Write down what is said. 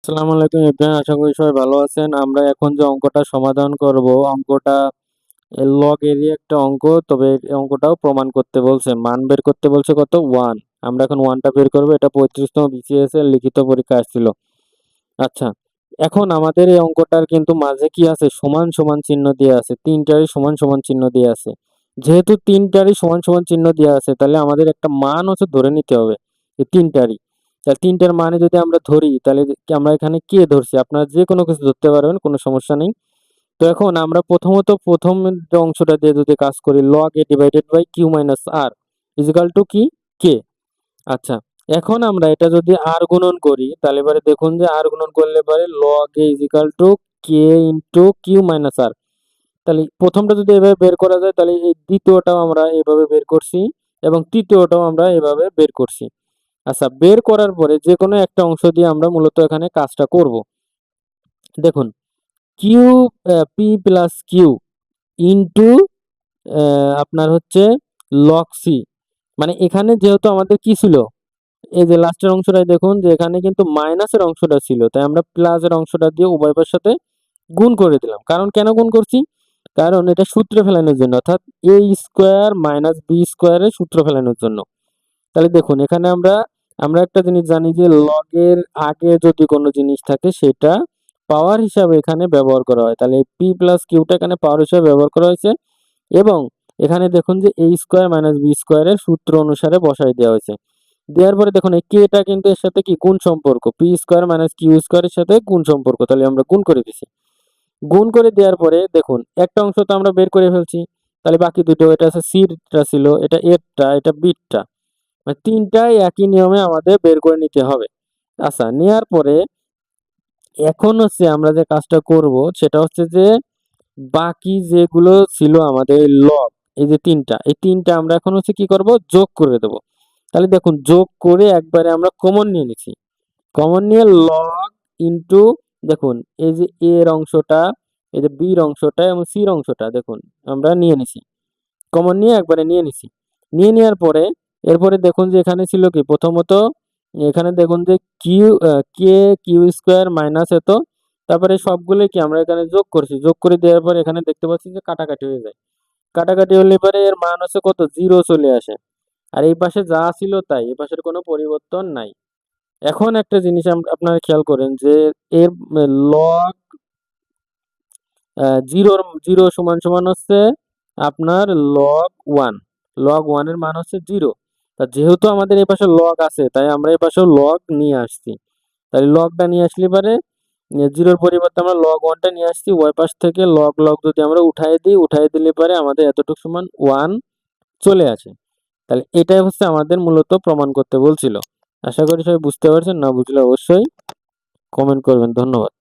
আসসালামু আলাইকুম ইব্রাহিম, আশা করি সবাই ভালো আছেন। আমরা এখন যে অঙ্কটা সমাধান করব, অঙ্কটা লগ এরই একটা অঙ্ক। তবে এই অঙ্কটাও প্রমাণ করতে বলছে, মান বের করতে বলছে কত, 1। আমরা এখন 1টা বের করব। এটা 35তম বিসিএস এর লিখিত পরীক্ষা আসছিল। আচ্ছা, এখন আমাদের এই অঙ্কটার কিন্তু মাঝে কি আছে, সমান সমান চিহ্ন দিয়ে আছে, তিনটারই সমান সমান চিহ্ন দিয়ে আছে। যেহেতু তিনটারই সমান সমান চিহ্ন দিয়ে আছে, তাহলে আমাদের একটা মান হচ্ছে ধরে নিতে হবে এই তিনটারই। তাহলে তিনটার মানে যদি আমরা ধরি, তাহলে আমরা এখানে কে ধরছি, আপনারা যে কোনো কিছু ধরতে পারবেন, কোনো সমস্যা নেই। তো এখন আমরা প্রথমত প্রথম যে অংশটা দিয়ে যদি কাজ করি, log a divided by q minus r equal to কি, কে। আচ্ছা, এখন আমরা এটা যদি আর গুণন করি, তাহলে এবারে দেখুন যে আর গুণন করলে পরে লগ এ ইজিক্যাল টু কে ইন্টু কিউ মাইনাস আর। তাহলে প্রথমটা যদি এভাবে বের করা যায়, তাহলে এই দ্বিতীয়টাও আমরা এভাবে বের করছি এবং তৃতীয়টাও আমরা এভাবে বের করছি। আচ্ছা, বের করার পরে যে কোনো একটা অংশ দিয়ে আমরা মূলত এখানে কাজটা করব। দেখুন, q p plus q into আপনার হচ্ছে লগ সি। মানে এখানে যেহেতু আমাদের কি ছিল, এই যে লাস্টের অংশটাই দেখুন যে এখানে কিন্তু মাইনাসের অংশটা ছিল, তাই আমরা প্লাসের অংশটা দিয়ে উভয় পাশের সাথে গুণ করে দিলাম। কারণ কেন গুণ করছি, কারণ এটা সূত্রে ফেলানোর জন্য, অর্থাৎ এ স্কোয়ার মাইনাস বি স্কোয়ারের সূত্র ফেলানোর জন্য। তাহলে দেখুন এখানে আমরা আমরা একটা জিনিস জানি যে লগের আগে যদি কোনো জিনিস থাকে সেটা পাওয়ার হিসাবে এখানে ব্যবহার করা হয়। তাহলে পি প্লাস কিউটা এখানে পাওয়ার হিসাবে ব্যবহার করা হয়েছে এবং এখানে দেখুন যে এ স্কোয়ার মাইনাস বি স্কোয়ারের সূত্র অনুসারে বসাই দেওয়া হয়েছে। দেওয়ার পরে দেখুন এই কেটা কিন্তু এর সাথে কি গুণ সম্পর্ক, পি স্কোয়ার মাইনাস কিউ স্কোয়ারের সাথে গুণ সম্পর্ক, তাহলে আমরা গুণ করে দিছি। গুণ করে দেওয়ার পরে দেখুন একটা অংশ তো আমরা বের করে ফেলছি, তাহলে বাকি দুটো, এটা আছে সিটা ছিল, এটা এরটা, এটা বিটটা, মানে তিনটাই একই নিয়মে আমাদের বের করে নিতে হবে। আচ্ছা, নেওয়ার পরে এখন হচ্ছে আমরা যে কাজটা করব সেটা হচ্ছে যে বাকি যেগুলো ছিল আমাদের লগ, এই যে তিনটা, এই তিনটা আমরা এখন হচ্ছে কি করব, যোগ করে দেব। তাহলে দেখুন যোগ করে একবারে আমরা কমন নিয়ে নিছি। কমন নিয়ে লগ ইন্টু, দেখুন এই যে এর অংশটা, এই যে বির অংশটা এবং সির অংশটা দেখুন আমরা নিয়ে নিছি, কমন নিয়ে একবারে নিয়ে নিছি। নিয়ে নেওয়ার পরে এরপরে দেখুন যে এখানে ছিল কি, প্রথমত এখানে দেখুন যে কিউ কে কিউ স্কোয়ার মাইনাস এত, তারপরে সবগুলো কি আমরা এখানে যোগ করছি, যোগ করে দেওয়ার পরে এখানে দেখতে পাচ্ছি যে কাটাকাটি হয়ে যায়। কাটাকাটি হলে পরে এর মান হচ্ছে কত, 0 চলে আসে। আর এই পাশে যা ছিল তাই, এই পাশের কোনো পরিবর্তন নাই। এখন একটা জিনিস আপনারা খেয়াল করেন যে এর লগ জিরোর জিরো সমান সমান হচ্ছে আপনার লগ 1। লগ 1 এর মান হচ্ছে 0। তা যেহেতু আমাদের এই পাশে লগ আছে, তাই আমরা এই পাশেও লগ নিয়ে আসছি। তাই লগটা নিয়ে আসলে পারে জিরোর পরিবর্তে আমরা লগ 1টা নিয়ে আসছি। ওই পাশ থেকে লগ লগ যদি আমরা উঠাই দিই, উঠাই দিলে পারে আমাদের এতটুকু সমান 1 চলে আসে। তাহলে এটাই হচ্ছে আমাদের মূলত প্রমাণ করতে বলছিল। আশা করি সবাই বুঝতে পারছেন, না বুঝলে অবশ্যই কমেন্ট করবেন। ধন্যবাদ।